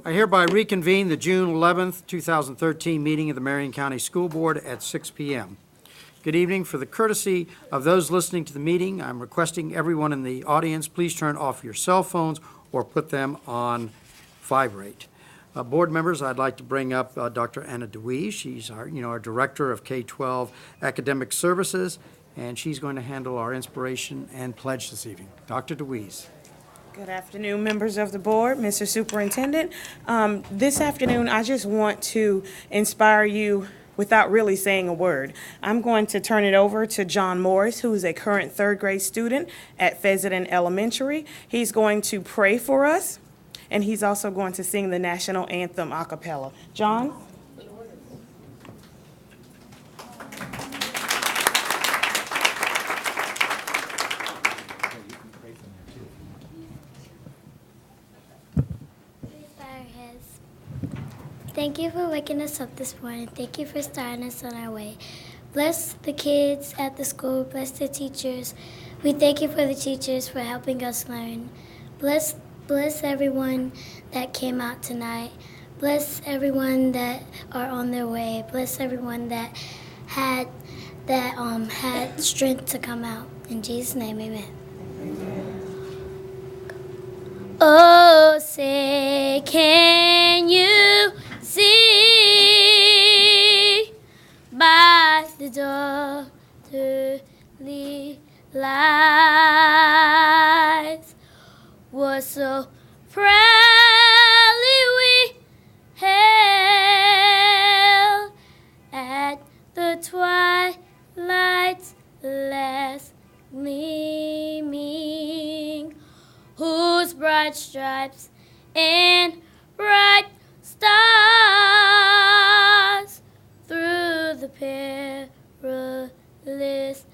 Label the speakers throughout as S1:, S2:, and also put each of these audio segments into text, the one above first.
S1: I hereby reconvene the June 11th, 2013 meeting of the Marion County School Board at 6 p.m. Good evening. For the courtesy of those listening to the meeting, I'm requesting everyone in the audience, please turn off your cell phones or put them on vibrate. Board members, I'd like to bring up Dr. Anna DeWeese. She's our Director of K-12 Academic Services, and she's going to handle our inspiration and pledge this evening. Dr. DeWeese.
S2: Good afternoon, members of the board, Mr. Superintendent. This afternoon, I just want to inspire you without really saying a word. I'm going to turn it over to John Morris, who is a current third grade student at Fezzidan Elementary. He's going to pray for us, and he's also going to sing the national anthem a cappella. John?
S3: Thank you for waking us up this morning. Thank you for starting us on our way. Bless the kids at the school. Bless the teachers. We thank you for the teachers for helping us learn. Bless everyone that came out tonight. Bless everyone that are on their way. Bless everyone that had strength to come out. In Jesus' name, amen. Oh, say, can you see by the daughterly lights what so proudly we hailed at the twilight's last gleaming, whose bright stripes and bright stars through the perilous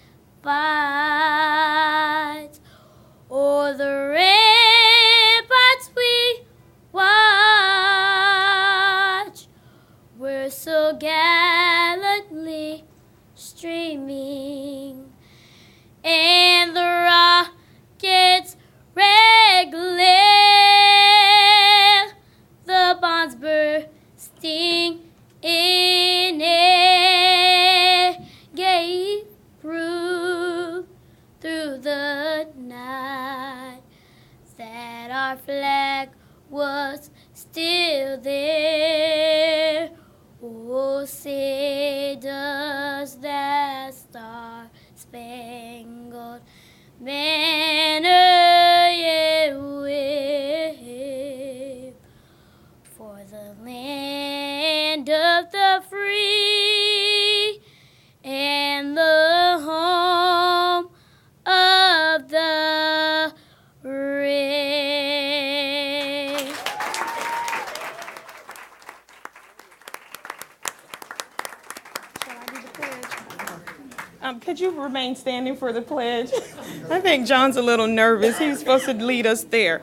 S3: fight o'er the ramparts we watch were so gallantly streaming, and the rockets red glare, the bombs bursting in air, gave proof through the night that our flag was still there. Oh, say does that star-spangled banner yet wave for the land of the free and the home of the brave. Shall I do the pledge? Could you remain standing for the pledge? I think John's a little nervous. He's supposed to lead us there.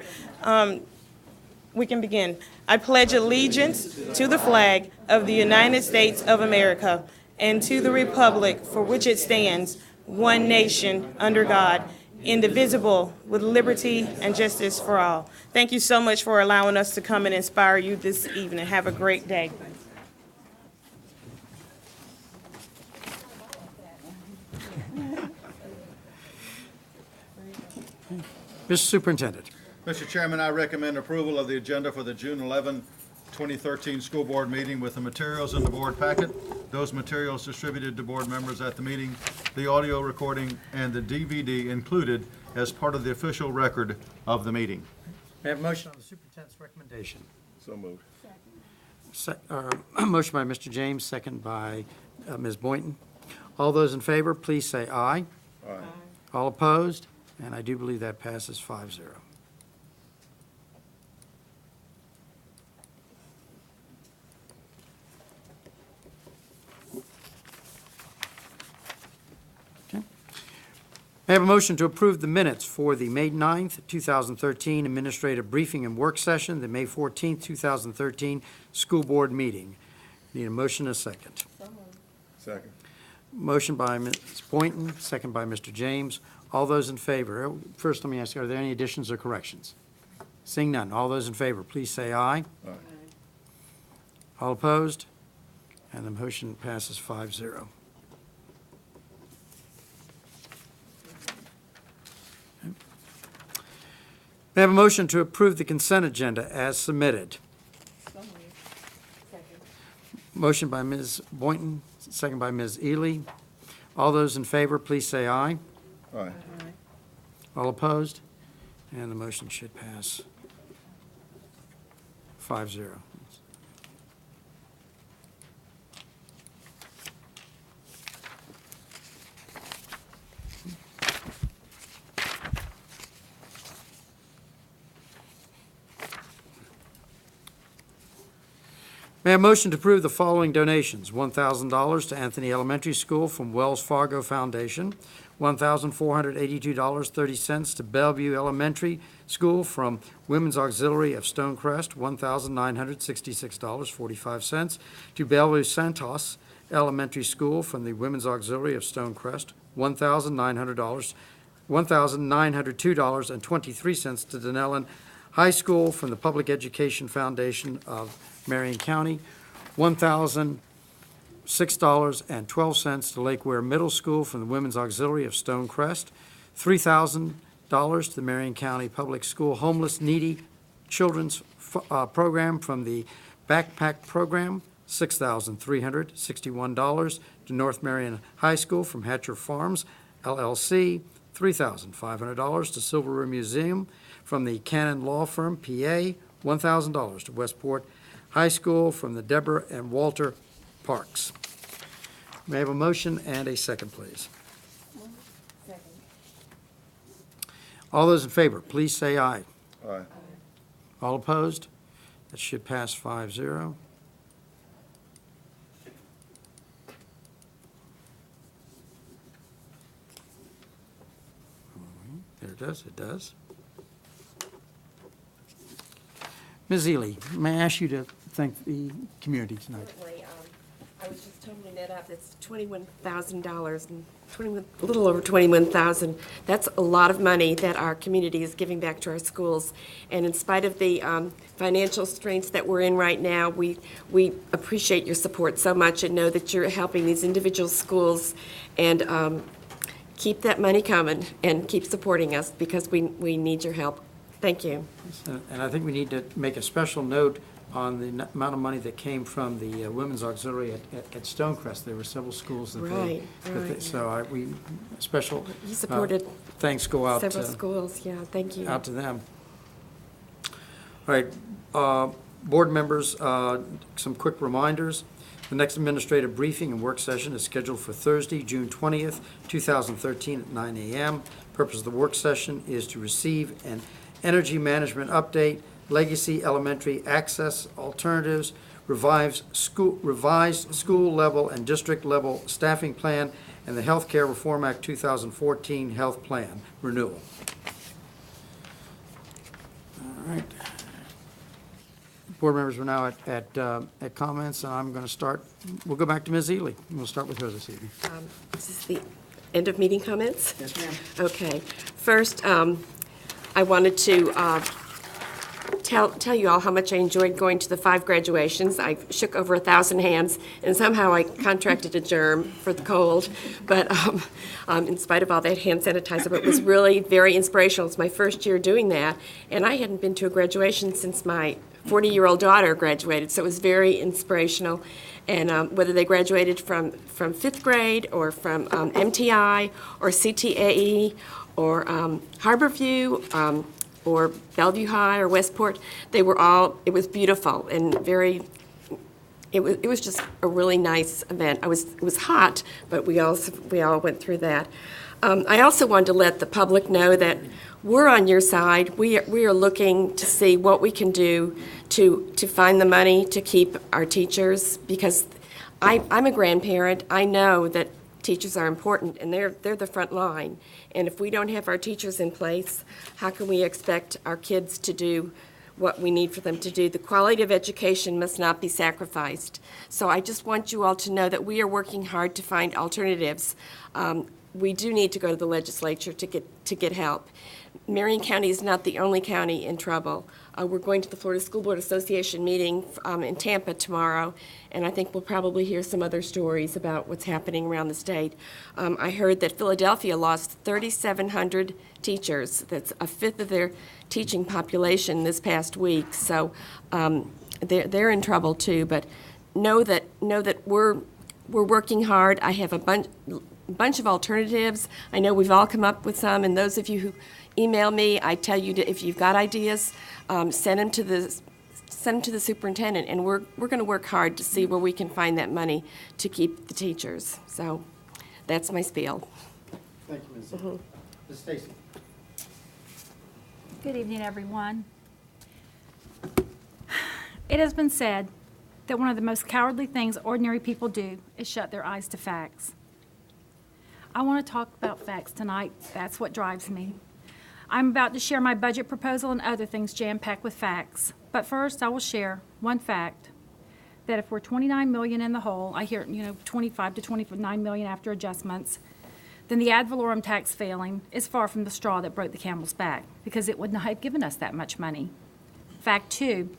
S3: We can begin. I pledge allegiance to the flag of the United States of America and to the republic for which it stands, one nation, under God, indivisible, with liberty and justice for all. Thank you so much for allowing us to come and inspire you this evening. Have a great day.
S1: Mr. Superintendent.
S4: Mr. Chairman, I recommend approval of the agenda for the June 11, 2013 school board meeting with the materials in the board packet, those materials distributed to board members at the meeting, the audio recording, and the DVD included as part of the official record of the meeting.
S1: May I have a motion on the superintendent's recommendation?
S4: So moved.
S1: Motion by Mr. James, second by Ms. Boynton. All those in favor, please say aye.
S4: Aye.
S1: All opposed? And I do believe that passes 5-0. Okay. I have a motion to approve the minutes for the May 9th, 2013 administrative briefing and work session, the May 14th, 2013 school board meeting. Need a motion and a second.
S4: Second.
S1: Motion by Ms. Boynton, second by Mr. James. All those in favor. First, let me ask, are there any additions or corrections? Seeing none. All those in favor, please say aye.
S4: Aye.
S1: All opposed? And the motion passes 5-0. May I have a motion to approve the consent agenda as submitted? Motion by Ms. Boynton, second by Ms. Ely. All those in favor, please say aye.
S4: Aye.
S1: All opposed? And the motion should pass 5-0. May I have a motion to approve the following donations? $1,000 to Anthony Elementary School from Wells Fargo Foundation, $1,482.30 to Bellevue Elementary School from Women's Auxiliary of Stonecrest, $1,966.45 to Bellevue Santos Elementary School from the Women's Auxiliary of Stonecrest, $1,902.23 to Denellen High School from the Public Education Foundation of Marion County, $1,006.12 to Lake Ware Middle School from the Women's Auxiliary of Stonecrest, $3,000 to the Marion County Public School Homeless Needy Children's Program from the Backpack Program, $6,361 to North Marion High School from Hatcher Farms LLC, $3,500 to Silver River Museum from the Cannon Law Firm, PA, $1,000 to Westport High School from the Deborah and Walter Parks. May I have a motion and a second, please?
S3: Second.
S1: All those in favor, please say aye.
S4: Aye.
S1: All opposed? That should pass 5-0. There it does, it does. Ms. Ely, may I ask you to thank the community tonight?
S5: Certainly. I was just totaling that up. It's $21,000, and a little over $21,000. That's a lot of money that our community is giving back to our schools. And in spite of the financial strains that we're in right now, we appreciate your support so much and know that you're helping these individual schools. And keep that money coming and keep supporting us because we need your help. Thank you.
S1: And I think we need to make a special note on the amount of money that came from the Women's Auxiliary at Stonecrest. There were several schools that
S5: Right.
S1: so we, special
S5: You supported
S1: thanks go out
S5: several schools. Yeah, thank you.
S1: out to them. All right, board members, some quick reminders. The next administrative briefing and work session is scheduled for Thursday, June 20th, 2013 at 9 a.m. Purpose of the work session is to receive an energy management update, legacy elementary access alternatives, revised school level and district level staffing plan, and the Healthcare Reform Act 2014 health plan renewal. All right. Board members, we're now at comments, and I'm going to start, we'll go back to Ms. Ely. We'll start with her this evening.
S5: This is the end of meeting comments?
S1: Yes, ma'am.
S5: Okay. First, I wanted to tell you all how much I enjoyed going to the 5 graduations. I shook over 1,000 hands, and somehow I contracted a germ for the cold. But in spite of all that hand sanitizer, it was really very inspirational. It's my first year doing that, and I hadn't been to a graduation since my 40-year-old daughter graduated, so it was very inspirational. And whether they graduated from 5th grade or from MTI or CTAE or Harborview, or Bellevue High or Westport, they were all, it was beautiful and very, it was just a really nice event. It was hot, but we all went through that. I also wanted to let the public know that we're on your side. We are looking to see what we can do to find the money to keep our teachers, because I'm a grandparent. I know that teachers are important, and they're the front line. And if we don't have our teachers in place, how can we expect our kids to do what we need for them to do? The quality of education must not be sacrificed. So I just want you all to know that we are working hard to find alternatives. We do need to go to the legislature to get help. Marion County is not the only county in trouble. We're going to the Florida School Board Association meeting in Tampa tomorrow, and I think we'll probably hear some other stories about what's happening around the state. I heard that Philadelphia lost 3,700 teachers. That's a fifth of their teaching population this past week. So they're in trouble too. But know that we're working hard. I have a bunch of alternatives. I know we've all come up with some, and those of you who email me, I tell you if you've got ideas, send them to the superintendent, and we're going to work hard to see where we can find that money to keep the teachers. So that's my spiel.
S1: Thank you, Ms. Ms. Stacy.
S6: Good evening, everyone. It has been said that one of the most cowardly things ordinary people do is shut their eyes to facts. I want to talk about facts tonight. That's what drives me. I'm about to share my budget proposal and other things jam-packed with facts. But first, I will share one fact, that if we're 29 million in the hole, I hear, 25 to 29 million after adjustments, then the ad valorem tax failing is far from the straw that broke the camel's back, because it would not have given us that much money. Fact two,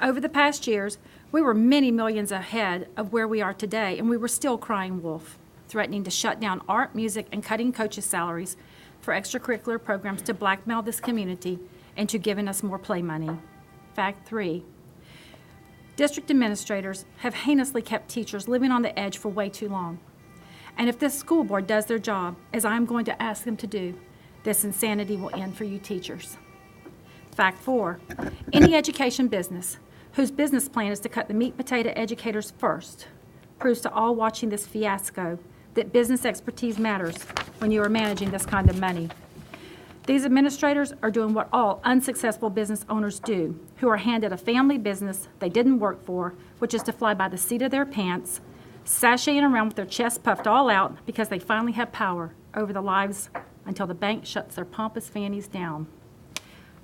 S6: over the past years, we were many millions ahead of where we are today, and we were still crying wolf, threatening to shut down art, music, and cutting coaches' salaries for extracurricular programs to blackmail this community into giving us more play money. Fact three, district administrators have heinously kept teachers living on the edge for way too long. And if this school board does their job, as I'm going to ask them to do, this insanity will end for you teachers. Fact four, any education business whose business plan is to cut the meat potato educators first proves to all watching this fiasco that business expertise matters when you are managing this kind of money. These administrators are doing what all unsuccessful business owners do, who are handed a family business they didn't work for, which is to fly by the seat of their pants, sashaying around with their chests puffed all out because they finally have power over the lives until the bank shuts their pompous fannies down.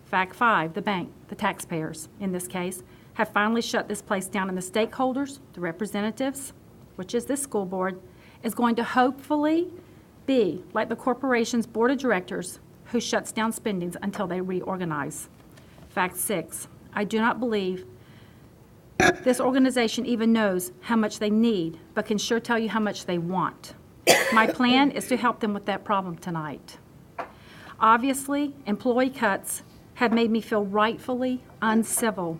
S6: Fact five, the bank, the taxpayers in this case, have finally shut this place down, and the stakeholders, the representatives, which is this school board, is going to hopefully be like the corporation's board of directors who shuts down spendings until they reorganize. Fact six, I do not believe this organization even knows how much they need, but can sure tell you how much they want. My plan is to help them with that problem tonight. Obviously, employee cuts have made me feel rightfully uncivil,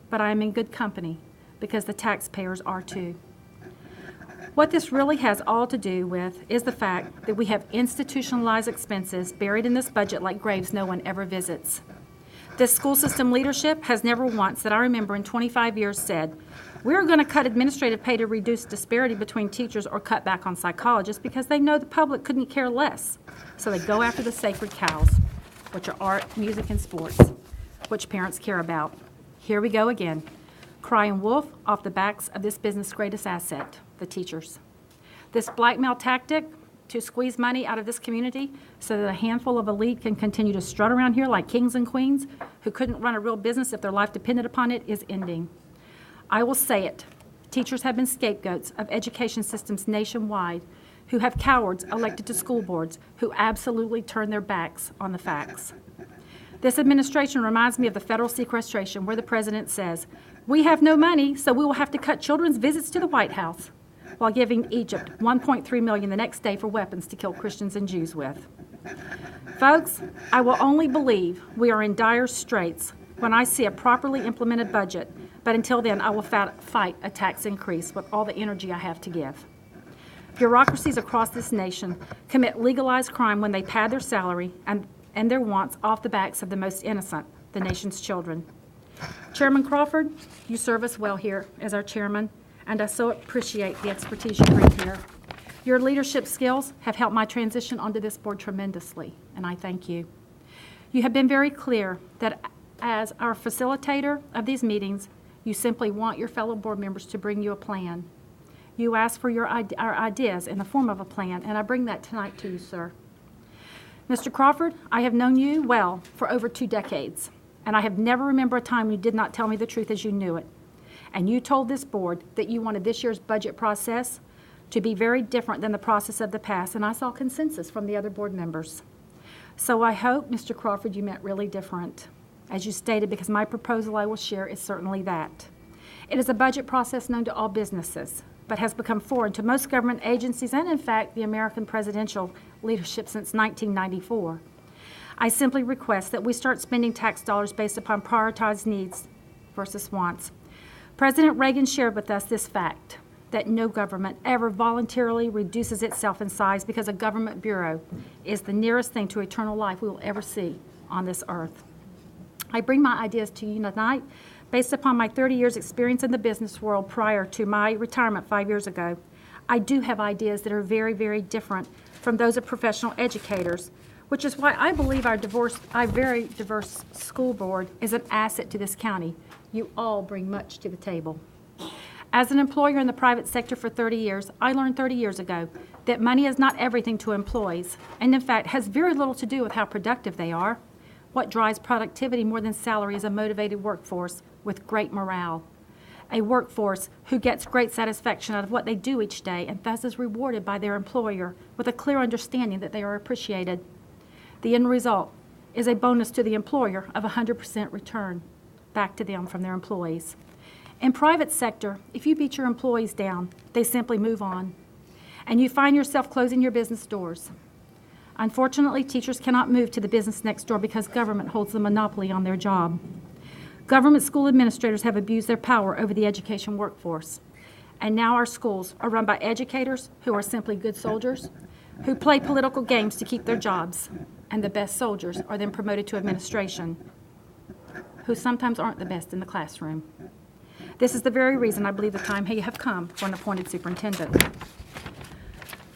S6: but I am in good company because the taxpayers are too. What this really has all to do with is the fact that we have institutionalized expenses buried in this budget like graves no one ever visits. This school system leadership has never once, that I remember in 25 years, said, we're going to cut administrative pay to reduce disparity between teachers or cut back on psychologists, because they know the public couldn't care less. So they go after the sacred cows, which are art, music, and sports, which parents care about. Here we go again, crying wolf off the backs of this business' greatest asset, the teachers. This blackmail tactic to squeeze money out of this community so that a handful of elite can continue to strut around here like kings and queens who couldn't run a real business if their life depended upon it is ending. I will say it. Teachers have been scapegoats of education systems nationwide who have cowards elected to school boards who absolutely turn their backs on the facts. This administration reminds me of the federal sequestration where the president says, we have no money, so we will have to cut children's visits to the White House, while giving Egypt $1.3 million the next day for weapons to kill Christians and Jews with. Folks, I will only believe we are in dire straits when I see a properly implemented budget, but until then I will fight a tax increase with all the energy I have to give. Bureaucracies across this nation commit legalized crime when they pad their salary and their wants off the backs of the most innocent, the nation's children. Chairman Crawford, you serve us well here as our chairman, and I so appreciate the expertise you bring here. Your leadership skills have helped my transition onto this board tremendously, and I thank you. You have been very clear that as our facilitator of these meetings, you simply want your fellow board members to bring you a plan. You ask for our ideas in the form of a plan, and I bring that tonight to you, sir. Mr. Crawford, I have known you well for over 2 decades, and I have never remembered a time you did not tell me the truth as you knew it. And you told this board that you wanted this year's budget process to be very different than the process of the past, and I saw consensus from the other board members. So I hope, Mr. Crawford, you meant really different. as you stated, because my proposal I will share is certainly that. It is a budget process known to all businesses, but has become foreign to most government agencies and, in fact, the American presidential leadership since 1994. I simply request that we start spending tax dollars based upon prioritized needs versus wants. President Reagan shared with us this fact, that no government ever voluntarily reduces itself in size because a government bureau is the nearest thing to eternal life we will ever see on this earth. I bring my ideas to you tonight based upon my 30 years experience in the business world prior to my retirement 5 years ago. I do have ideas that are very, very different from those of professional educators, which is why I believe our very diverse school board is an asset to this county. You all bring much to the table. As an employer in the private sector for 30 years, I learned 30 years ago that money is not everything to employees, and in fact has very little to do with how productive they are. What drives productivity more than salary is a motivated workforce with great morale. A workforce who gets great satisfaction out of what they do each day and thus is rewarded by their employer with a clear understanding that they are appreciated. The end result is a bonus to the employer of 100% return back to them from their employees. In private sector, if you beat your employees down, they simply move on, and you find yourself closing your business doors. Unfortunately, teachers cannot move to the business next door because government holds the monopoly on their job. Government school administrators have abused their power over the education workforce, and now our schools are run by educators who are simply good soldiers, who play political games to keep their jobs, and the best soldiers are then promoted to administration, who sometimes aren't the best in the classroom. This is the very reason I believe the time have come for an appointed superintendent.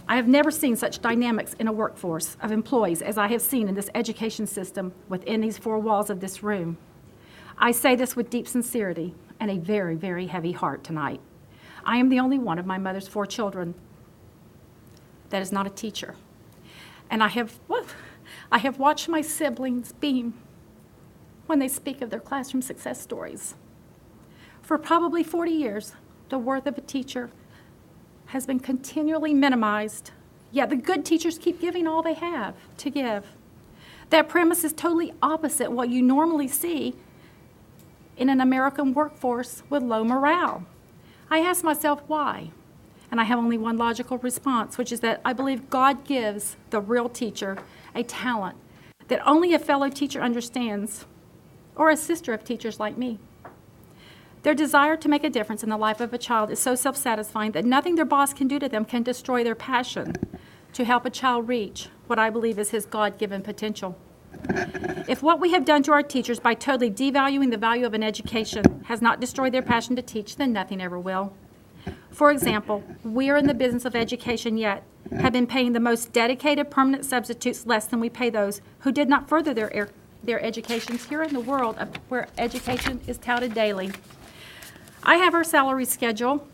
S6: I have never seen such dynamics in a workforce of employees as I have seen in this education system within these four walls of this room. I say this with deep sincerity and a very, very heavy heart tonight. I am the only one of my mother's 4 children that is not a teacher. And I have watched my siblings beam when they speak of their classroom success stories. For probably 40 years, the worth of a teacher has been continually minimized, yet the good teachers keep giving all they have to give. That premise is totally opposite what you normally see in an American workforce with low morale. I ask myself why, and I have only one logical response, which is that I believe God gives the real teacher a talent that only a fellow teacher understands, or a sister of teachers like me. Their desire to make a difference in the life of a child is so self-satisfying that nothing their boss can do to them can destroy their passion to help a child reach what I believe is his God-given potential. If what we have done to our teachers by totally devaluing the value of an education has not destroyed their passion to teach, then nothing ever will. For example, we are in the business of education yet have been paying the most dedicated permanent substitutes less than we pay those who did not further their educations here in the world where education is touted daily. I have our salary schedule,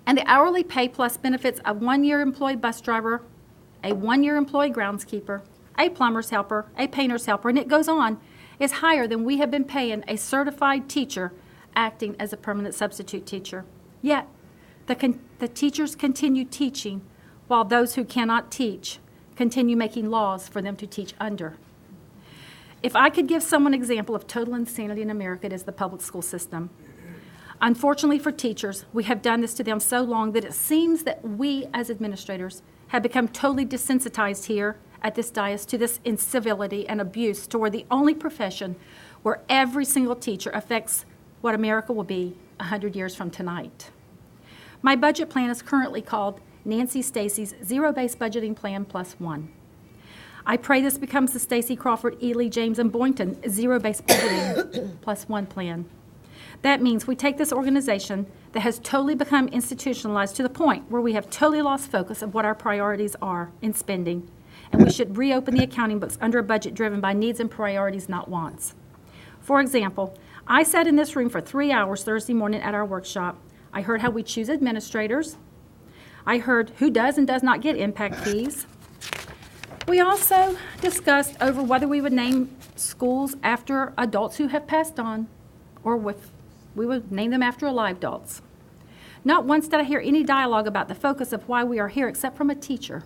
S6: and the hourly pay plus benefits of 1-year employed bus driver, a 1-year employed groundskeeper, a plumber's helper, a painter's helper, and it goes on, is higher than we have been paying a certified teacher acting as a permanent substitute teacher. Yet, the teachers continue teaching, while those who cannot teach continue making laws for them to teach under. If I could give someone an example of total insanity in America, it is the public school system. Unfortunately for teachers, we have done this to them so long that it seems that we as administrators have become totally desensitized here at this dais to this incivility and abuse toward the only profession where every single teacher affects what America will be 100 years from tonight. My budget plan is currently called Nancy Stacy's Zero-Based Budgeting Plan Plus One. I pray this becomes the Stacy Crawford, Ely, James, and Boynton Zero-Based Budgeting Plus One plan. That means we take this organization that has totally become institutionalized to the point where we have totally lost focus of what our priorities are in spending, and we should reopen the accounting books under a budget driven by needs and priorities, not wants. For example, I sat in this room for 3 hours Thursday morning at our workshop. I heard how we choose administrators. I heard who does and does not get impact fees. We also discussed over whether we would name schools after adults who have passed on, or we would name them after alive adults. Not once did I hear any dialogue about the focus of why we are here except from a teacher,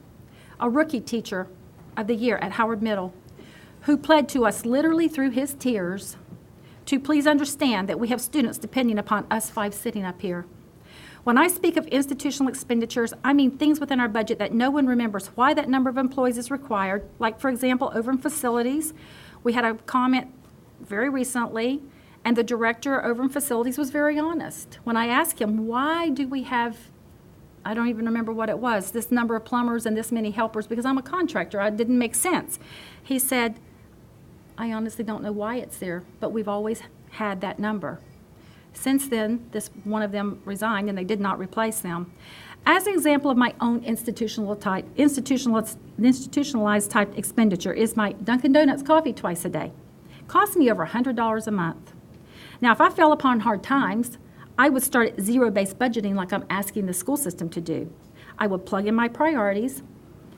S6: a rookie teacher of the year at Howard Middle, who pled to us literally through his tears to please understand that we have students depending upon us five sitting up here. When I speak of institutional expenditures, I mean things within our budget that no one remembers why that number of employees is required. Like, for example, over in facilities, we had a comment very recently, and the director over in facilities was very honest. When I asked him, why do we have, I don't even remember what it was, this number of plumbers and this many helpers, because I'm a contractor, it didn't make sense. He said, I honestly don't know why it's there, but we've always had that number. Since then, one of them resigned and they did not replace them. As an example of my own institutionalized type expenditure is my Dunkin' Donuts coffee twice a day. It costs me over $100 a month. Now, if I fell upon hard times, I would start at zero-based budgeting like I'm asking the school system to do. I would plug in my priorities,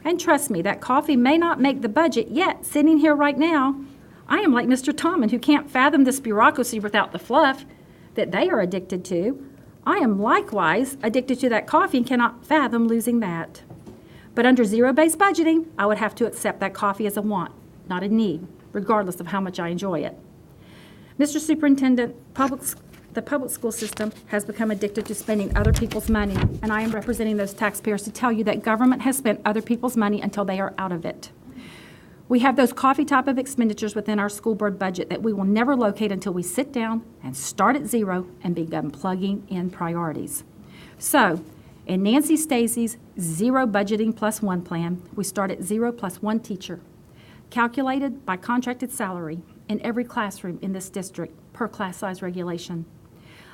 S6: and trust me, that coffee may not make the budget, yet sitting here right now, I am like Mr. Tommen, who can't fathom this bureaucracy without the fluff that they are addicted to. I am likewise addicted to that coffee and cannot fathom losing that. But under zero-based budgeting, I would have to accept that coffee as a want, not a need, regardless of how much I enjoy it. Mr. Superintendent, the public school system has become addicted to spending other people's money, and I am representing those taxpayers to tell you that government has spent other people's money until they are out of it. We have those coffee type of expenditures within our school board budget that we will never locate until we sit down and start at zero and begin plugging in priorities. So, in Nancy Stacey's zero budgeting plus one plan, we start at zero plus one teacher, calculated by contracted salary in every classroom in this district per class size regulation.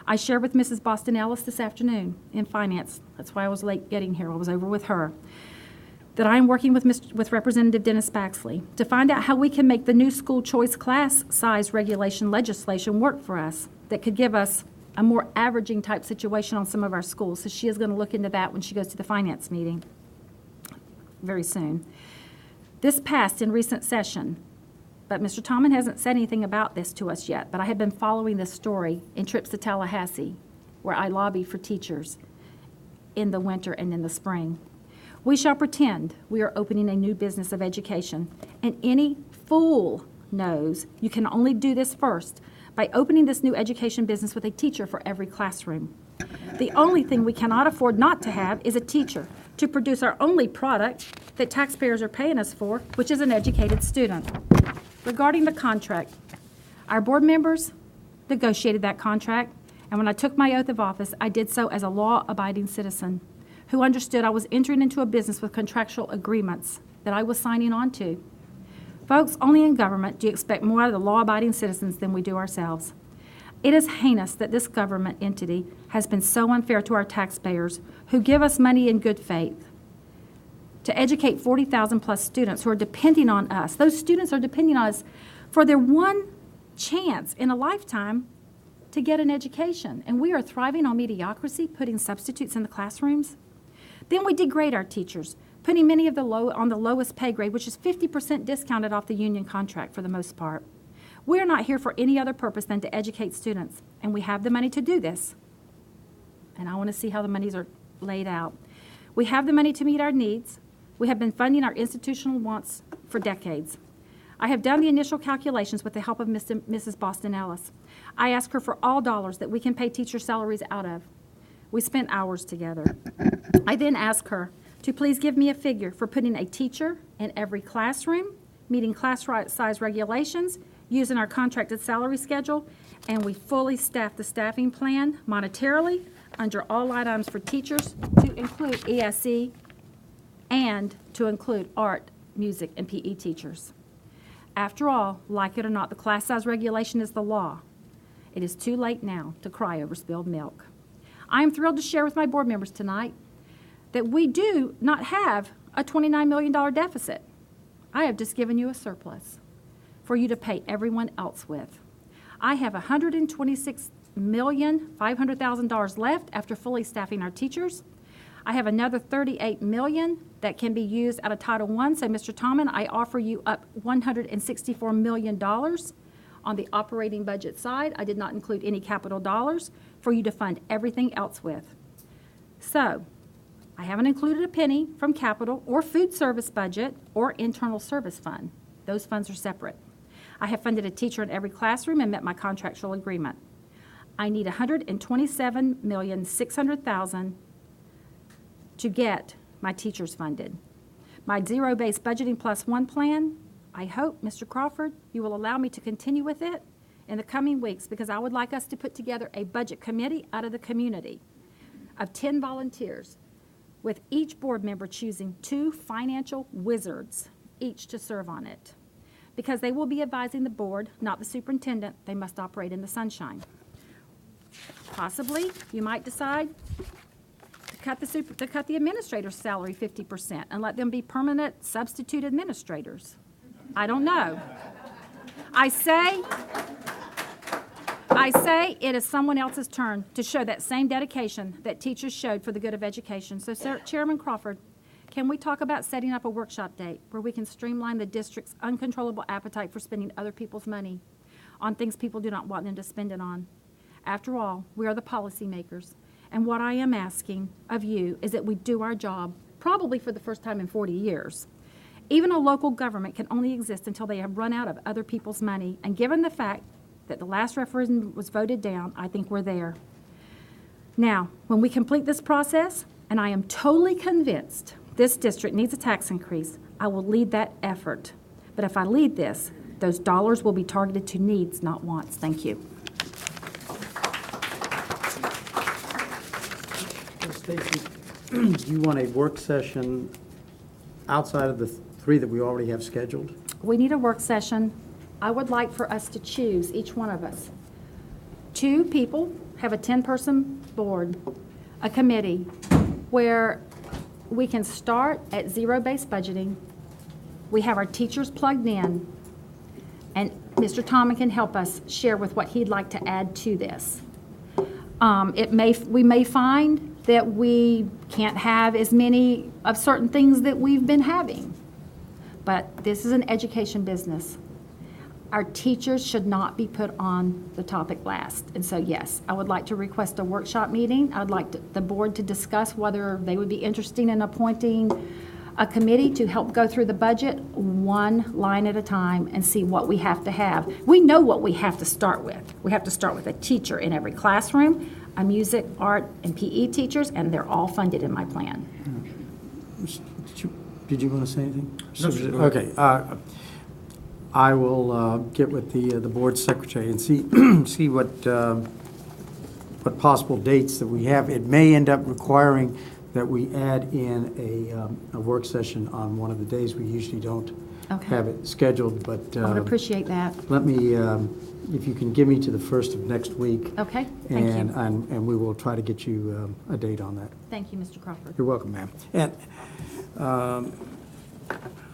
S6: I shared with Mrs. Boston Ellis this afternoon in finance, that's why I was late getting here, I was over with her, that I am working with Representative Dennis Baxley to find out how we can make the new school choice class size regulation legislation work for us that could give us a more averaging type situation on some of our schools. So she is going to look into that when she goes to the finance meeting very soon. This passed in recent session, but Mr. Tommen hasn't said anything about this to us yet, but I have been following this story in trips to Tallahassee, where I lobbied for teachers in the winter and in the spring. We shall pretend we are opening a new business of education, and any fool knows you can only do this first by opening this new education business with a teacher for every classroom. The only thing we cannot afford not to have is a teacher to produce our only product that taxpayers are paying us for, which is an educated student. Regarding the contract, our board members negotiated that contract, and when I took my oath of office, I did so as a law-abiding citizen who understood I was entering into a business with contractual agreements that I was signing on to. Folks, only in government do you expect more out of the law-abiding citizens than we do ourselves. It is heinous that this government entity has been so unfair to our taxpayers who give us money in good faith to educate 40,000 plus students who are depending on us. Those students are depending on us for their one chance in a lifetime to get an education. And we are thriving on mediocrity, putting substitutes in the classrooms. Then we degrade our teachers, putting many of on the lowest pay grade, which is 50% discounted off the union contract for the most part. We're not here for any other purpose than to educate students, and we have the money to do this. And I want to see how the monies are laid out. We have the money to meet our needs. We have been funding our institutional wants for decades. I have done the initial calculations with the help of Mrs. Boston Ellis. I asked her for all dollars that we can pay teacher salaries out of. We spent hours together. I then asked her to please give me a figure for putting a teacher in every classroom, meeting class size regulations, using our contracted salary schedule, and we fully staffed the staffing plan monetarily under all line items for teachers to include ESE and to include art, music, and PE teachers. After all, like it or not, the class size regulation is the law. It is too late now to cry over spilled milk. I am thrilled to share with my board members tonight that we do not have a $29 million deficit. I have just given you a surplus for you to pay everyone else with. I have $126,500,000 left after fully staffing our teachers. I have another $38 million that can be used out of Title I. So, Mr. Tommen, I offer you up $164 million on the operating budget side. I did not include any capital dollars for you to fund everything else with. So, I haven't included a penny from capital or food service budget or internal service fund. Those funds are separate. I have funded a teacher in every classroom and met my contractual agreement. I need $127,600,000 to get my teachers funded. My zero-based budgeting plus one plan, I hope, Mr. Crawford, you will allow me to continue with it in the coming weeks, because I would like us to put together a budget committee out of the community of 10 volunteers, with each board member choosing 2 financial wizards each to serve on it. Because they will be advising the board, not the superintendent, they must operate in the sunshine. Possibly, you might decide to cut the administrator's salary 50% and let them be permanent substitute administrators. I don't know. I say it is someone else's turn to show that same dedication that teachers showed for the good of education. So, Chairman Crawford, can we talk about setting up a workshop date where we can streamline the district's uncontrollable appetite for spending other people's money on things people do not want them to spend it on? After all, we are the policymakers, and what I am asking of you is that we do our job, probably for the first time in 40 years. Even a local government can only exist until they have run out of other people's money, and given the fact that the last referendum was voted down, I think we're there. Now, when we complete this process, and I am totally convinced this district needs a tax increase, I will lead that effort. But if I lead this, those dollars will be targeted to needs, not wants. Thank you.
S1: Stacy, do you want a work session outside of the 3 that we already have scheduled?
S6: We need a work session. I would like for us to choose, each one of us, 2 people, have a 10-person board, a committee, where we can start at zero-based budgeting. We have our teachers plugged in, and Mr. Tomlin can help us share with what he'd like to add to this. We may find that we can't have as many of certain things that we've been having, but this is an education business. Our teachers should not be put on the topic last. And so, yes, I would like to request a workshop meeting. I'd like the board to discuss whether they would be interested in appointing a committee to help go through the budget one line at a time and see what we have to have. We know what we have to start with. We have to start with a teacher in every classroom, a music, art, and PE teachers, and they're all funded in my plan.
S1: Did you want to say anything?
S4: No, sir, go ahead.
S1: Okay. I will get with the board secretary and see see what possible dates that we have. It may end up requiring that we add in a work session on one of the days. We usually don't have it scheduled, but
S6: I would appreciate that.
S1: let me, if you can give me to the 1st of next week.
S6: Okay, thank you.
S1: And we will try to get you a date on that.
S6: Thank you, Mr. Crawford.
S1: You're welcome, ma'am. And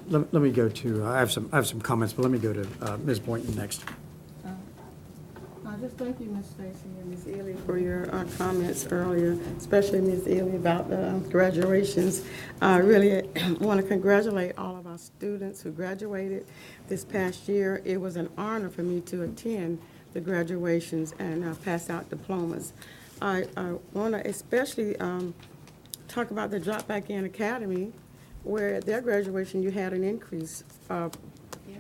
S1: let me go to, I have some comments, but let me go to Ms. Boynton next.
S3: Just thank you, Ms. Stacy and Ms. Ely, for your comments earlier, especially Ms. Ely about the graduations. I really want to congratulate all of our students who graduated this past year. It was an honor for me to attend the graduations and pass out diplomas. I want to especially talk about the Drop Back In Academy, where at their graduation you had an increase of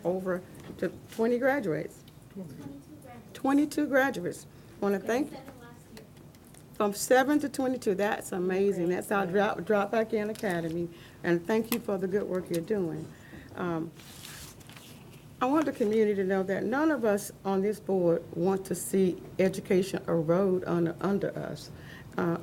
S3: over to 20 graduates. 22 graduates. Want to thank from 7 to 22. That's amazing. That's our Drop Back In Academy, and thank you for the good work you're doing. I want the community to know that none of us on this board want to see education erode under us.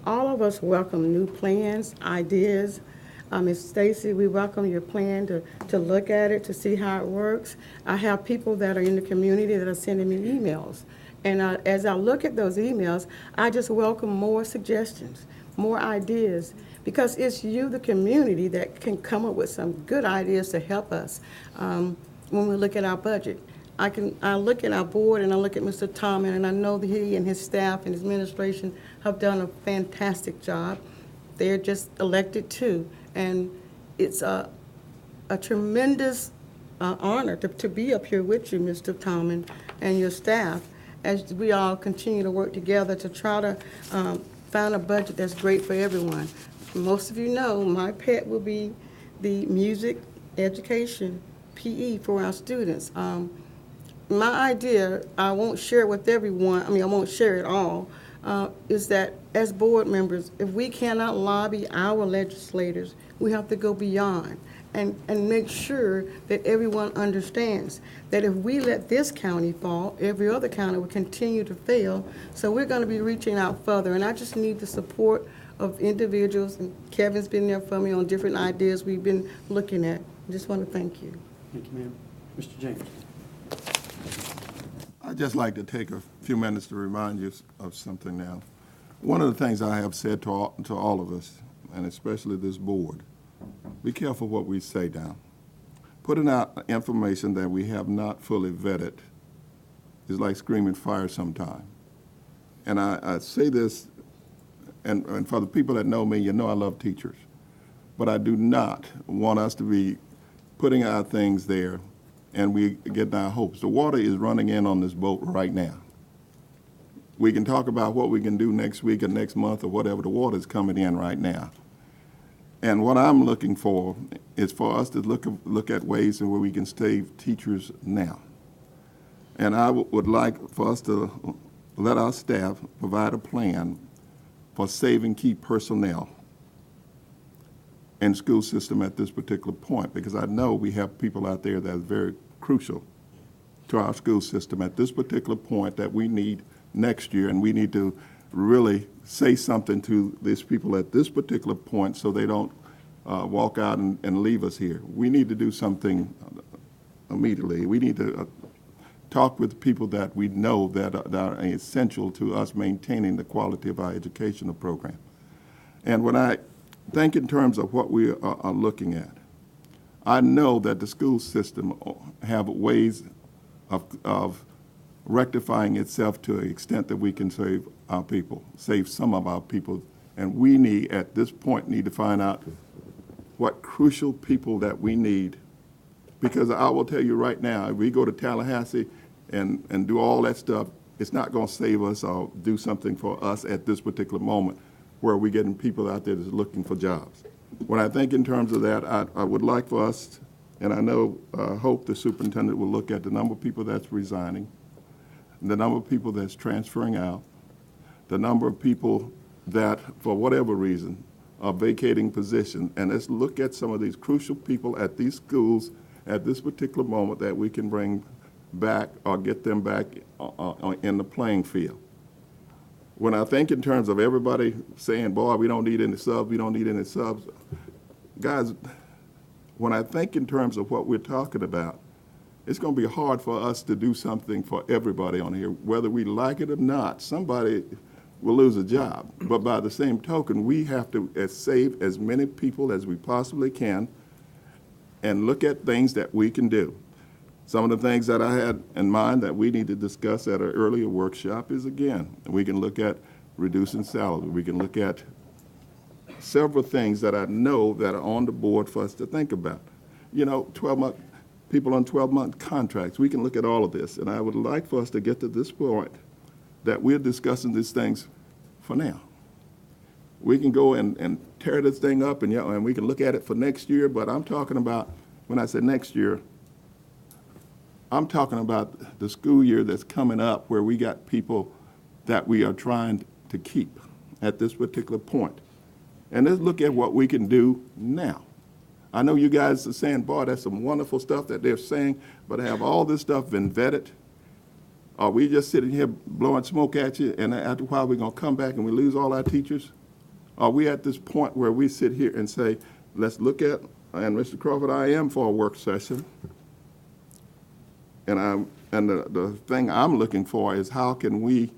S3: All of us welcome new plans, ideas. Ms. Stacy, we welcome your plan to look at it, to see how it works. I have people that are in the community that are sending me emails. And as I look at those emails, I just welcome more suggestions, more ideas, because it's you, the community, that can come up with some good ideas to help us when we look at our budget. I look at our board and I look at Mr. Tomlin, and I know that he and his staff and his administration have done a fantastic job. They're just elected too. And it's a tremendous honor to be up here with you, Mr. Tomlin, and your staff, as we all continue to work together to try to find a budget that's great for everyone. Most of you know my pet will be the music education, PE, for our students.
S7: my idea, I won't share it with everyone, I won't share it all, is that as board members, if we cannot lobby our legislators, we have to go beyond and make sure that everyone understands that if we let this county fall, every other county will continue to fail. So we're going to be reaching out further, and I just need the support of individuals, and Kevin's been there for me on different ideas we've been looking at. I just want to thank you.
S1: Thank you, ma'am. Mr. James.
S8: I'd just like to take a few minutes to remind you of something now. One of the things I have said to all of us, and especially this board, be careful what we say now. Putting out information that we have not fully vetted is like screaming fire sometime. And I say this, and for the people that know me, you know I love teachers. But I do not want us to be putting out things there and we get our hopes. The water is running in on this boat right now. We can talk about what we can do next week or next month or whatever. The water is coming in right now. And what I'm looking for is for us to look at ways in where we can save teachers now. And I would like for us to let our staff provide a plan for saving key personnel in the school system at this particular point, because I know we have people out there that are very crucial to our school system at this particular point that we need next year, and we need to really say something to these people at this particular point so they don't walk out and leave us here. We need to do something immediately. We need to talk with people that we know that are essential to us maintaining the quality of our educational program. And when I think in terms of what we are looking at, I know that the school system have ways of rectifying itself to an extent that we can save our people, save some of our people. And we need, at this point, need to find out what crucial people that we need. Because I will tell you right now, if we go to Tallahassee and do all that stuff, it's not going to save us or do something for us at this particular moment where we're getting people out there that's looking for jobs. When I think in terms of that, I would like for us, and I know, hope the superintendent will look at the number of people that's resigning, the number of people that's transferring out, the number of people that, for whatever reason, are vacating positions, and let's look at some of these crucial people at these schools at this particular moment that we can bring back or get them back in the playing field. When I think in terms of everybody saying, boy, we don't need any subs, we don't need any subs, guys, when I think in terms of what we're talking about, it's going to be hard for us to do something for everybody on here. Whether we like it or not, somebody will lose a job. But by the same token, we have to save as many people as we possibly can and look at things that we can do. Some of the things that I had in mind that we need to discuss at an earlier workshop is, again, we can look at reducing salary. We can look at several things that I know that are on the board for us to think about. You know, 12-month people on 12-month contracts. We can look at all of this. And I would like for us to get to this point that we're discussing these things for now. We can go and tear this thing up and we can look at it for next year, but I'm talking about, when I say next year, I'm talking about the school year that's coming up where we got people that we are trying to keep at this particular point. And let's look at what we can do now. I know you guys are saying, boy, that's some wonderful stuff that they're saying, but have all this stuff been vetted? Are we just sitting here blowing smoke at you, and after a while we're going to come back and we lose all our teachers? Are we at this point where we sit here and say, let's look at, and Mr. Crawford, I am for a work session, and the thing I'm looking for is how can we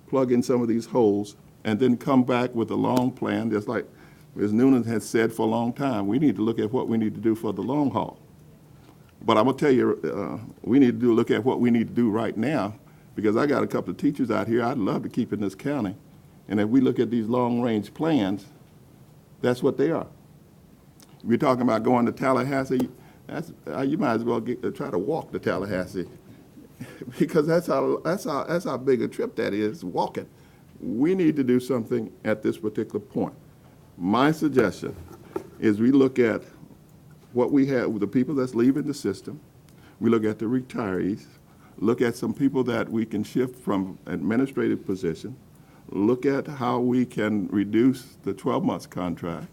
S8: plug in some of these holes and then come back with a long plan, just like Ms. Noonan has said for a long time. We need to look at what we need to do for the long haul. But I'm going to tell you, we need to look at what we need to do right now, because I got a couple of teachers out here I'd love to keep in this county. And if we look at these long-range plans, that's what they are. We're talking about going to Tallahassee. You might as well try to walk to Tallahassee, because that's how big a trip that is, walking. We need to do something at this particular point. My suggestion is we look at what we have with the people that's leaving the system. We look at the retirees. look at some people that we can shift from administrative position, look at how we can reduce the 12-month contract,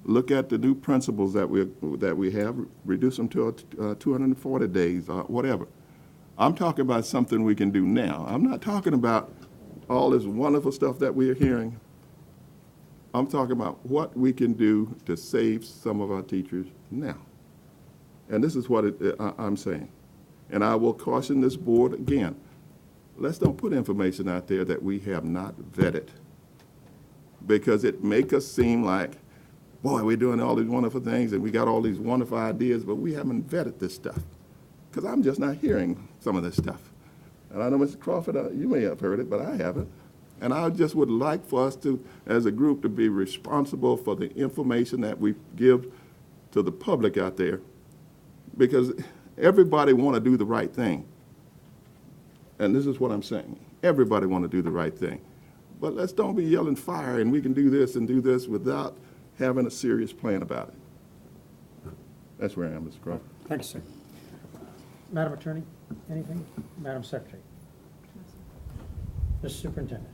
S8: look at the new principles that we have, reduce them to 240 days or whatever. I'm talking about something we can do now. I'm not talking about all this wonderful stuff that we are hearing. I'm talking about what we can do to save some of our teachers now. And this is what I'm saying. And I will caution this board again. Let's don't put information out there that we have not vetted, because it makes us seem like, boy, we're doing all these wonderful things and we got all these wonderful ideas, but we haven't vetted this stuff. Because I'm just not hearing some of this stuff. And I know, Mr. Crawford, you may have heard it, but I haven't. And I just would like for us to, as a group, to be responsible for the information that we give to the public out there, because everybody want to do the right thing. And this is what I'm saying. Everybody want to do the right thing. But let's don't be yelling fire and we can do this and do this without having a serious plan about it. That's where I am, Mr. Crawford.
S1: Thank you, sir. Madam Attorney, anything? Madam Secretary? Mr. Superintendent?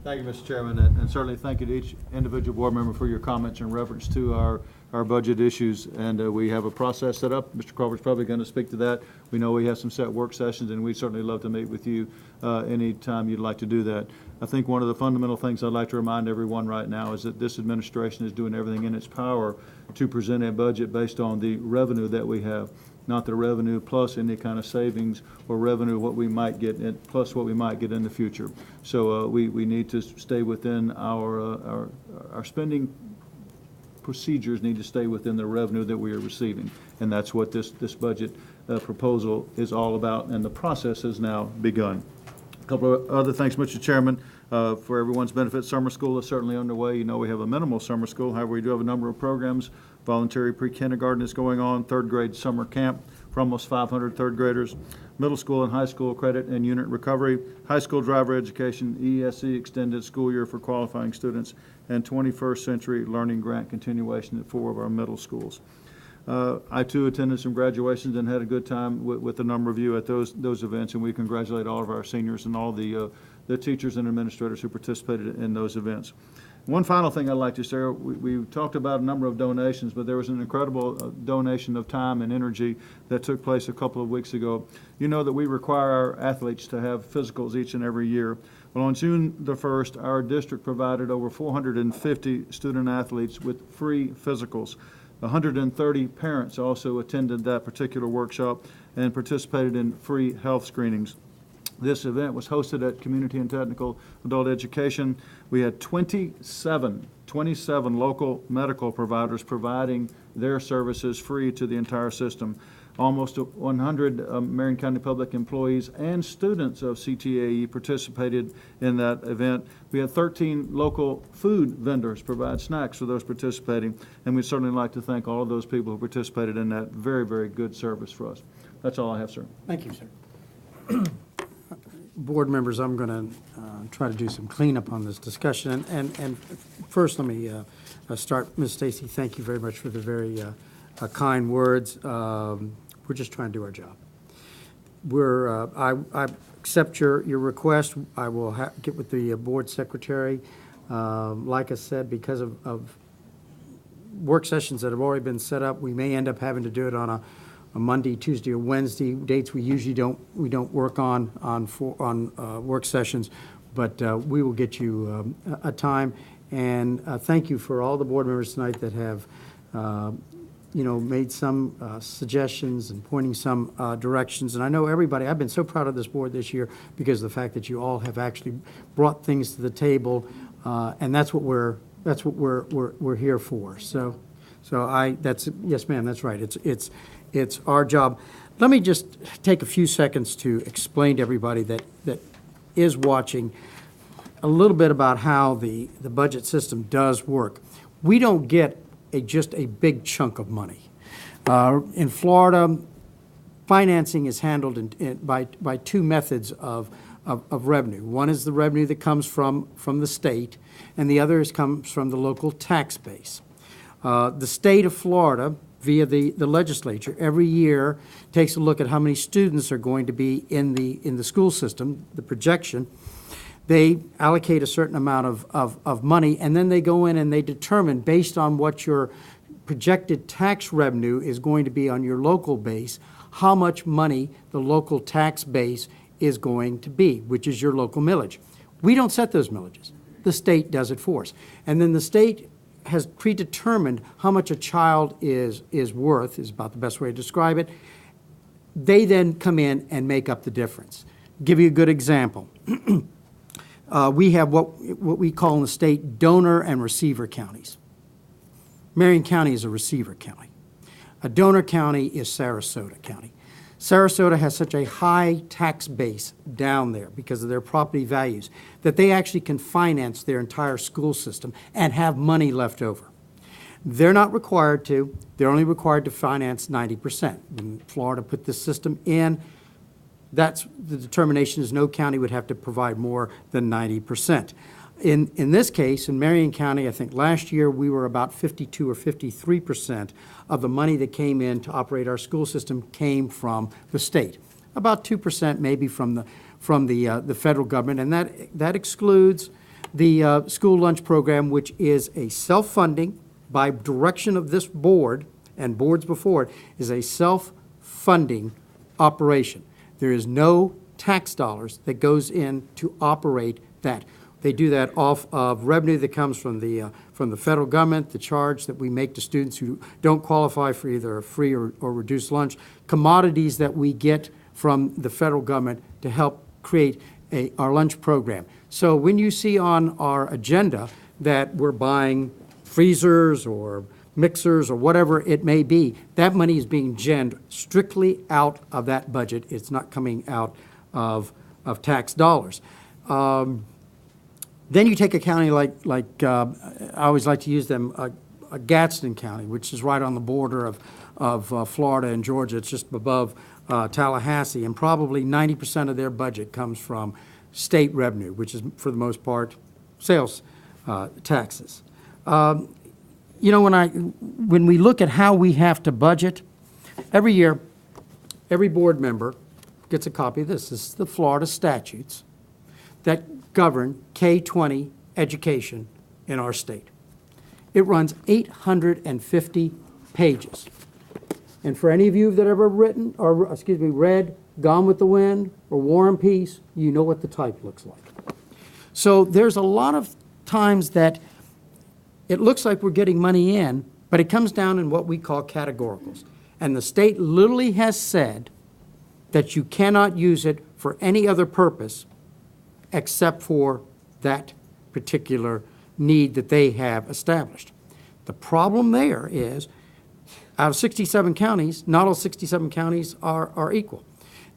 S4: Thank you, Mr. Chairman, and certainly thank you to each individual board member for your comments in reference to our budget issues. And we have a process set up. Mr. Crawford's probably going to speak to that. We know we have some set work sessions, and we'd certainly love to meet with you anytime you'd like to do that. I think one of the fundamental things I'd like to remind everyone right now is that this administration is doing everything in its power to present a budget based on the revenue that we have, not the revenue plus any kind of savings or revenue what we might get in, plus what we might get in the future. So we need to stay within our spending procedures need to stay within the revenue that we are receiving. And that's what this budget proposal is all about, and the process has now begun. A couple of other things, Mr. Chairman. For everyone's benefit, summer school is certainly underway. You know, we have a minimal summer school. However, we do have a number of programs. Voluntary pre-kindergarten is going on, third grade summer camp for almost 500 third graders, middle school and high school credit and unit recovery, high school driver education, ESE extended school year for qualifying students, and 21st century learning grant continuation at 4 of our middle schools. I too attended some graduations and had a good time with a number of you at those events, and we congratulate all of our seniors and all the teachers and administrators who participated in those events. One final thing I'd like to share, we talked about a number of donations, but there was an incredible donation of time and energy that took place a couple of weeks ago. You know that we require our athletes to have physicals each and every year. Well, on June the 1st, our district provided over 450 student athletes with free physicals. 130 parents also attended that particular workshop and participated in free health screenings. This event was hosted at Community and Technical Adult Education. We had 27 local medical providers providing their services free to the entire system. Almost 100 Marion County Public employees and students of CTAE participated in that event. We had 13 local food vendors provide snacks for those participating, and we'd certainly like to thank all of those people who participated in that very, very good service for us. That's all I have, sir.
S1: Thank you, sir. Board members, I'm going to try to do some cleanup on this discussion. And first, let me start. Ms. Stacy, thank you very much for the very kind words. We're just trying to do our job. I accept your request. I will get with the board secretary. Like I said, because of work sessions that have already been set up, we may end up having to do it on a Monday, Tuesday, or Wednesday, dates we usually don't work on work sessions, but we will get you a time. And thank you for all the board members tonight that have, made some suggestions and pointing some directions. And I know everybody. I've been so proud of this board this year because of the fact that you all have actually brought things to the table, and that's what we're here for. So yes, ma'am. That's right. It's our job. Let me just take a few seconds to explain to everybody that is watching a little bit about how the budget system does work. We don't get just a big chunk of money. In Florida, financing is handled by two methods of revenue. One is the revenue that comes from the state, and the other comes from the local tax base. The state of Florida via the legislature, every year takes a look at how many students are going to be in the school system, the projection. They allocate a certain amount of money, and then they go in and they determine, based on what your projected tax revenue is going to be on your local base, how much money the local tax base is going to be, which is your local millage. We don't set those millages. The state does it for us. And then the state has predetermined how much a child is worth, is about the best way to describe it. They then come in and make up the difference. Give you a good example. We have what we call in the state donor and receiver counties. Marion County is a receiver county. A donor county is Sarasota County. Sarasota has such a high tax base down there because of their property values that they actually can finance their entire school system and have money left over. They're not required to. They're only required to finance 90%. When Florida put this system in, that's the determination is no county would have to provide more than 90%. In this case, in Marion County, I think last year we were about 52 or 53% of the money that came in to operate our school system came from the state. About 2% maybe from the federal government, and that excludes the school lunch program, which is a self-funding by direction of this board and boards before it, is a self-funding operation. There is no tax dollars that goes in to operate that. They do that off of revenue that comes from the federal government, the charge that we make to students who don't qualify for either a free or reduced lunch, commodities that we get from the federal government to help create our lunch program. So when you see on our agenda that we're buying freezers or mixers or whatever it may be, that money is being gened strictly out of that budget. It's not coming out of tax dollars. Then you take a county like I always like to use them, Gadsden County, which is right on the border of Florida and Georgia. It's just above Tallahassee, and probably 90% of their budget comes from state revenue, which is for the most part sales taxes. You know, when we look at how we have to budget, every year, every board member gets a copy of this. This is the Florida statutes that govern K-20 education in our state. It runs 850 pages. And for any of you that ever read Gone with the Wind or War and Peace, you know what the type looks like. So there's a lot of times that it looks like we're getting money in, but it comes down in what we call categoricals. And the state literally has said that you cannot use it for any other purpose except for that particular need that they have established. The problem there is, out of 67 counties, not all 67 counties are equal.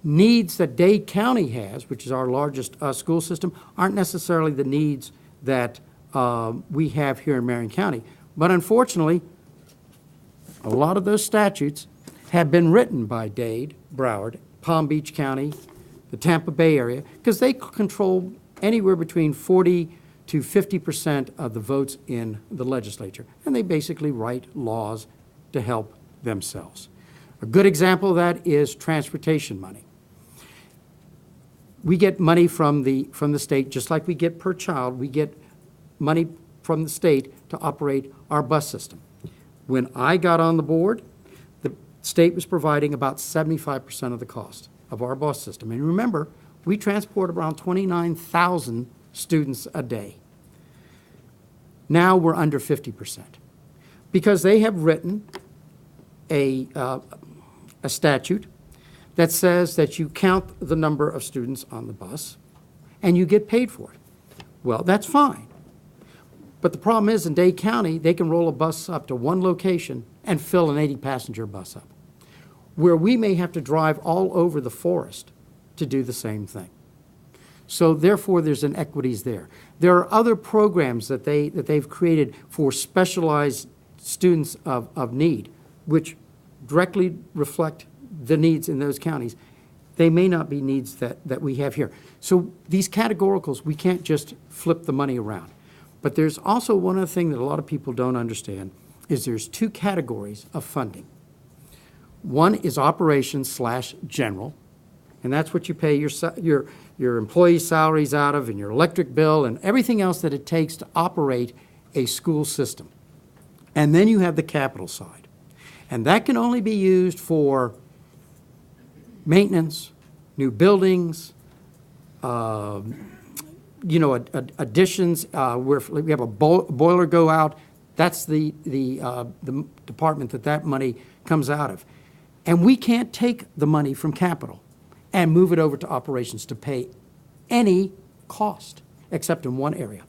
S1: Needs that Dade County has, which is our largest school system, aren't necessarily the needs that we have here in Marion County. But unfortunately, a lot of those statutes have been written by Dade, Broward, Palm Beach County, the Tampa Bay area, because they control anywhere between 40 to 50% of the votes in the legislature. And they basically write laws to help themselves. A good example of that is transportation money. We get money from the state, just like we get per child, we get money from the state to operate our bus system. When I got on the board, the state was providing about 75% of the cost of our bus system. And remember, we transport around 29,000 students a day. Now we're under 50% because they have written a statute that says that you count the number of students on the bus and you get paid for it. Well, that's fine. But the problem is in Dade County, they can roll a bus up to one location and fill an 80-passenger bus up, where we may have to drive all over the forest to do the same thing. So therefore, there's inequities there. There are other programs that they've created for specialized students of need, which directly reflect the needs in those counties. They may not be needs that we have here. So these categoricals, we can't just flip the money around. But there's also one other thing that a lot of people don't understand is there's two categories of funding. One is operations/general, and that's what you pay your employees' salaries out of, and your electric bill, and everything else that it takes to operate a school system. And then you have the capital side. And that can only be used for maintenance, new buildings, additions, where if we have a boiler go out, that's the department that money comes out of. And we can't take the money from capital and move it over to operations to pay any cost, except in one area.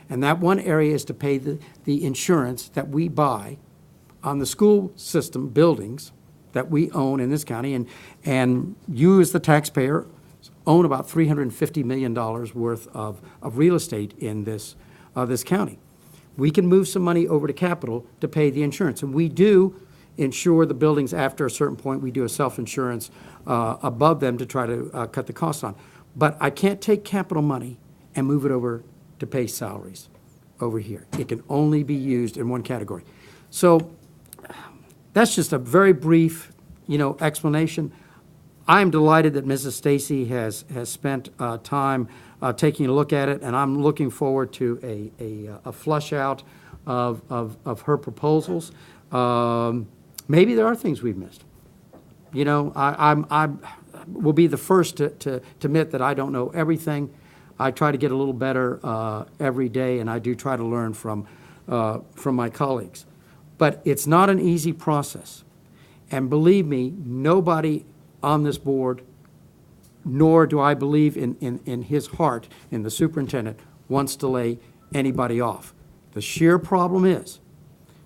S1: And that one area is to pay the insurance that we buy on the school system buildings that we own in this county. And you, as the taxpayer, own about $350 million worth of real estate in this county. We can move some money over to capital to pay the insurance. And we do insure the buildings after a certain point. We do a self-insurance above them to try to cut the costs on. But I can't take capital money and move it over to pay salaries over here. It can only be used in one category. So that's just a very brief, explanation. I'm delighted that Mrs. Stacy has spent time taking a look at it, and I'm looking forward to a flush out of her proposals. Maybe there are things we've missed. I will be the first to admit that I don't know everything. I try to get a little better every day, and I do try to learn from my colleagues. But it's not an easy process. And believe me, nobody on this board, nor do I believe in his heart, in the superintendent, wants to lay anybody off. The sheer problem is,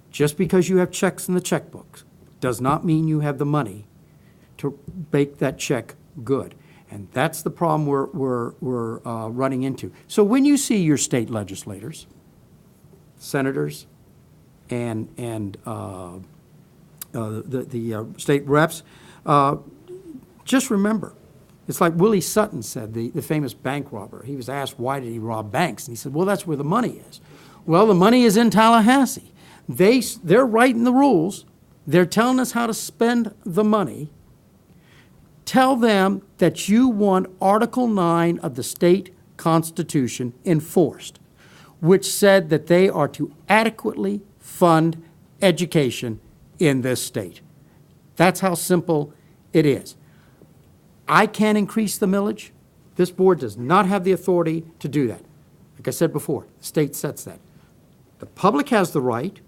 S1: just because you have checks in the checkbooks does not mean you have the money to make that check good. And that's the problem we're running into. So when you see your state legislators, senators, and the state reps, just remember, it's like Willie Sutton said, the famous bank robber. He was asked, why did he rob banks? And he said, well, that's where the money is. Well, the money is in Tallahassee. They're writing the rules. They're telling us how to spend the money. Tell them that you want Article 9 of the state constitution enforced, which said that they are to adequately fund education in this state. That's how simple it is. I can't increase the millage. This board does not have the authority to do that. Like I said before, the state sets that. The public has the right,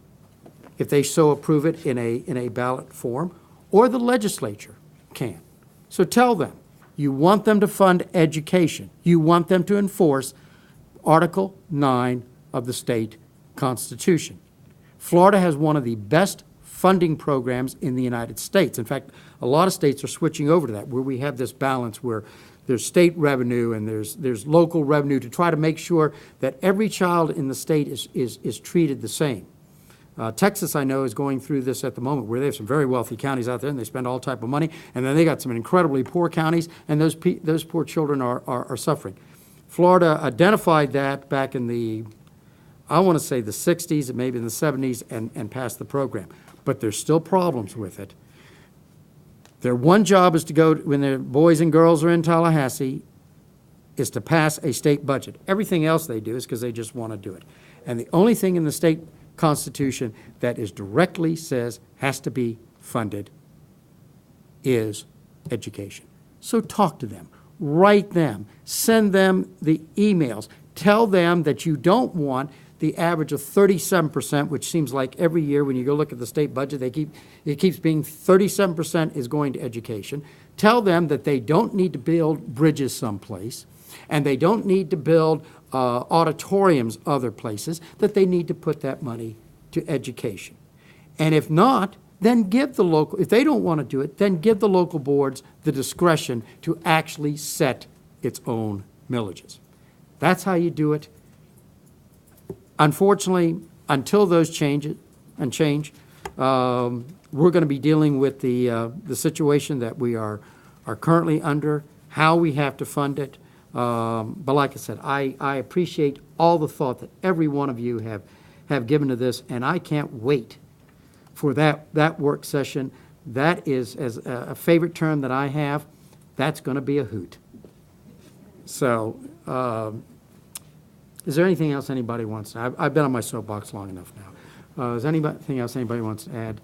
S1: if they so approve it in a ballot form, or the legislature can. So tell them, you want them to fund education. You want them to enforce Article 9 of the state constitution. Florida has one of the best funding programs in the United States. In fact, a lot of states are switching over to that, where we have this balance where there's state revenue and there's local revenue to try to make sure that every child in the state is treated the same. Texas, I know, is going through this at the moment, where they have some very wealthy counties out there, and they spend all type of money, and then they got some incredibly poor counties, and those poor children are suffering. Florida identified that back in the, I want to say the 60s and maybe in the 70s, and passed the program. But there's still problems with it. Their one job is to go, when their boys and girls are in Tallahassee, is to pass a state budget. Everything else they do is because they just want to do it. And the only thing in the state constitution that is directly says has to be funded is education. So talk to them, write them, send them the emails, tell them that you don't want the average of 37%, which seems like every year when you go look at the state budget, it keeps being 37% is going to education. Tell them that they don't need to build bridges someplace, and they don't need to build auditoriums other places, that they need to put that money to education. And if not, then give the local, if they don't want to do it, then give the local boards the discretion to actually set its own millages. That's how you do it. Unfortunately, until those change, we're going to be dealing with the situation that we are currently under, how we have to fund it. But like I said, I appreciate all the thought that every one of you have given to this, and I can't wait for that work session. That is, as a favorite term that I have, that's going to be a hoot. So, is there anything else anybody wants? I've been on my soapbox long enough now. Is anything else anybody wants to add?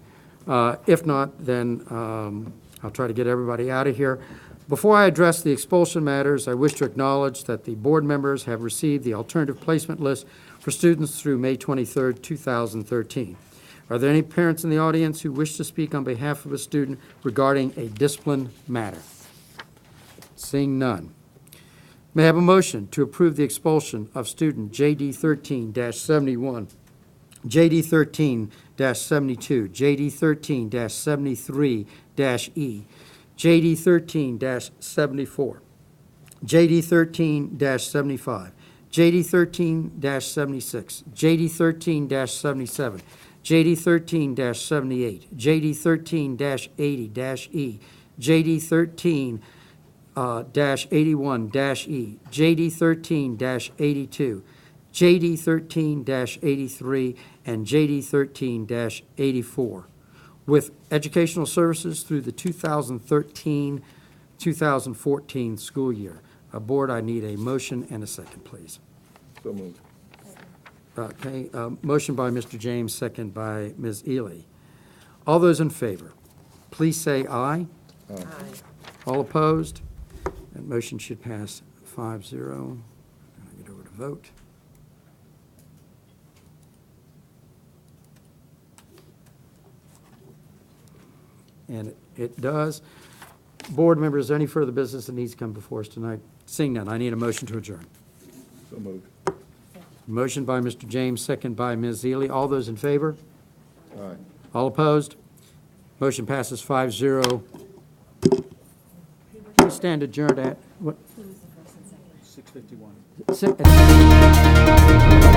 S1: If not, then I'll try to get everybody out of here. Before I address the expulsion matters, I wish to acknowledge that the board members have received the alternative placement list for students through May 23rd, 2013. Are there any parents in the audience who wish to speak on behalf of a student regarding a discipline matter? Seeing none. May I have a motion to approve the expulsion of student JD 13-71, JD 13-72, JD 13-73-E, JD 13-74, JD 13-75, JD 13-76, JD 13-77, JD 13-78, JD 13-80-E, JD 13-81-E, JD 13-82, JD 13-83, and JD 13-84, with educational services through the 2013-2014 school year. Board, I need a motion and a second, please.
S8: So moved.
S1: Okay, motion by Mr. James, second by Ms. Ely. All those in favor, please say aye.
S5: Aye.
S1: All opposed? That motion should pass 5-0. I'll get over to vote. And it does. Board members, is there any further business that needs to come before us tonight? Seeing none, I need a motion to adjourn.
S8: So moved.
S1: Motion by Mr. James, second by Ms. Ely. All those in favor?
S8: Aye.
S1: All opposed? Motion passes 5-0. We stand adjourned at, what?
S4: 6:51.
S1: 6:51.